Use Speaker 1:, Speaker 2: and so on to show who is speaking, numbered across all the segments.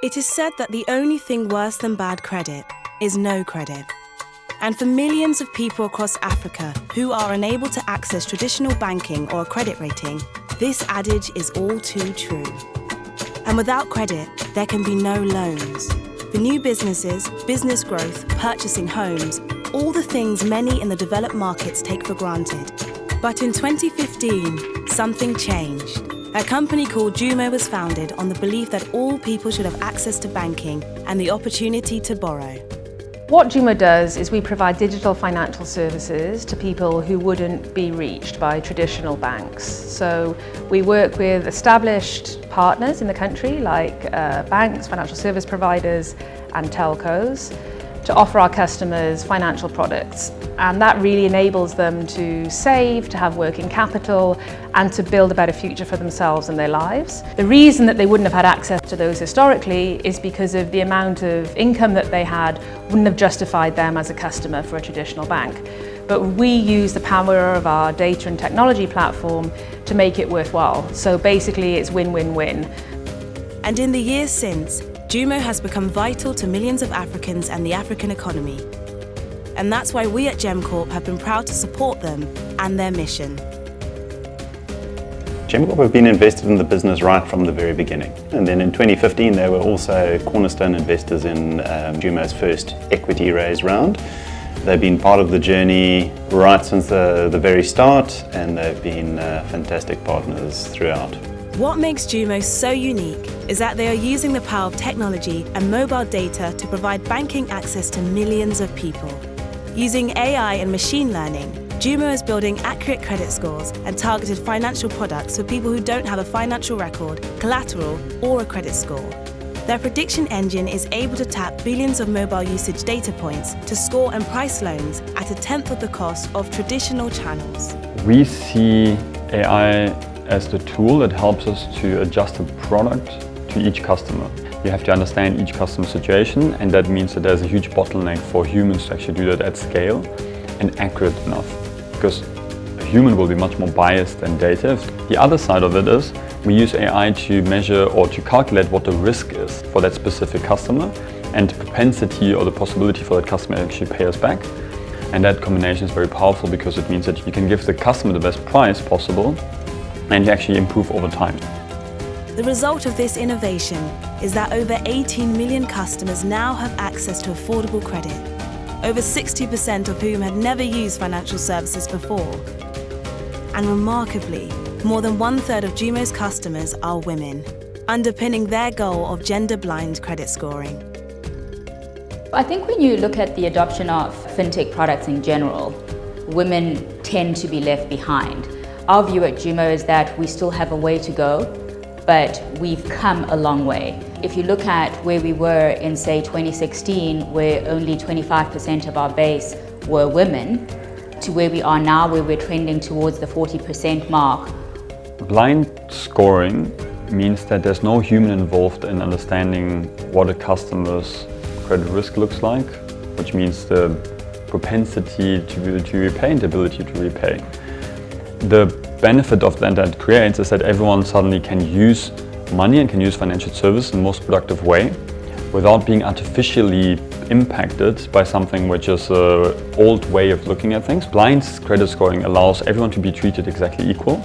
Speaker 1: It is said that the only thing worse than bad credit is no credit. And for millions of people across Africa who are unable to access traditional banking or a credit rating, this adage is all too true. And without credit, there can be no loans. For new businesses, business growth, purchasing homes, all the things many in the developed markets take for granted. But in 2015, something changed. A company called JUMO was founded on the belief that all people should have access to banking and the opportunity to borrow.
Speaker 2: What JUMO does is we provide digital financial services to people who wouldn't be reached by traditional banks. So we work with established partners in the country like banks, financial service providers and telcos to offer our customers financial products. And that really enables them to save, to have working capital and to build a better future for themselves and their lives. The reason that they wouldn't have had access to those historically is because of the amount of income that they had wouldn't have justified them as a customer for a traditional bank. But we use the power of our data and technology platform to make it worthwhile. So basically it's win-win-win.
Speaker 1: And in the years since, JUMO has become vital to millions of Africans and the African economy. And that's why we at Gemcorp have been proud to support them and their mission.
Speaker 3: Gemcorp have been invested in the business right from the very beginning. And then in 2015, they were also cornerstone investors in JUMO's first equity raise round. They've been part of the journey right since the very start, and they've been fantastic partners throughout.
Speaker 1: What makes JUMO so unique is that they are using the power of technology and mobile data to provide banking access to millions of people. Using AI and machine learning, JUMO is building accurate credit scores and targeted financial products for people who don't have a financial record, collateral, or a credit score. Their prediction engine is able to tap billions of mobile usage data points to score and price loans at 1/10 of the cost of traditional channels.
Speaker 4: We see AI as the tool that helps us to adjust the product to each customer. You have to understand each customer situation, and that means that there's a huge bottleneck for humans to actually do that at scale and accurate enough, because a human will be much more biased than data. The other side of it is we use AI to measure or to calculate what the risk is for that specific customer and the propensity or the possibility for that customer to actually pay us back. And that combination is very powerful because it means that you can give the customer the best price possible and you actually improve over time.
Speaker 1: The result of this innovation is that over 18 million customers now have access to affordable credit, over 60% of whom had never used financial services before. And remarkably, more than 1/3 of JUMO's customers are women, underpinning their goal of gender-blind credit scoring.
Speaker 5: I think when you look at the adoption of fintech products in general, women tend to be left behind. Our view at JUMO is that we still have a way to go, but we've come a long way. If you look at where we were in, say, 2016, where only 25% of our base were women, to where we are now, where we're trending towards the 40% mark.
Speaker 4: Blind scoring means that there's no human involved in understanding what a customer's credit risk looks like, which means the propensity to repay and the ability to repay. The benefit of that creates is that everyone suddenly can use money and can use financial service in the most productive way without being artificially impacted by something which is an old way of looking at things. Blind credit scoring allows everyone to be treated exactly equal.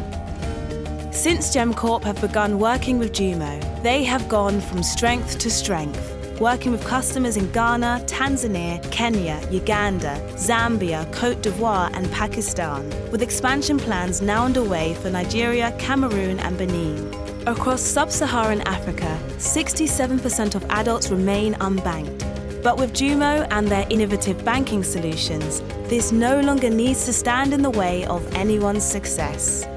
Speaker 1: Since Gemcorp have begun working with JUMO, they have gone from strength to strength, working with customers in Ghana, Tanzania, Kenya, Uganda, Zambia, Côte d'Ivoire and Pakistan, with expansion plans now underway for Nigeria, Cameroon and Benin. Across Sub-Saharan Africa, 67% of adults remain unbanked. But with JUMO and their innovative banking solutions, this no longer needs to stand in the way of anyone's success.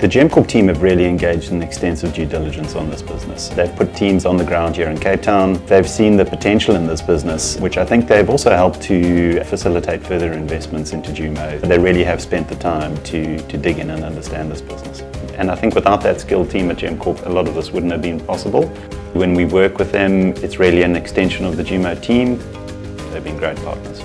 Speaker 3: The Gemcorp team have really engaged in extensive due diligence on this business. They've put teams on the ground here in Cape Town. They've seen the potential in this business, which I think they've also helped to facilitate further investments into JUMO. They really have spent the time to dig in and understand this business. And I think without that skilled team at Gemcorp, a lot of this wouldn't have been possible. When we work with them, it's really an extension of the JUMO team. They've been great partners.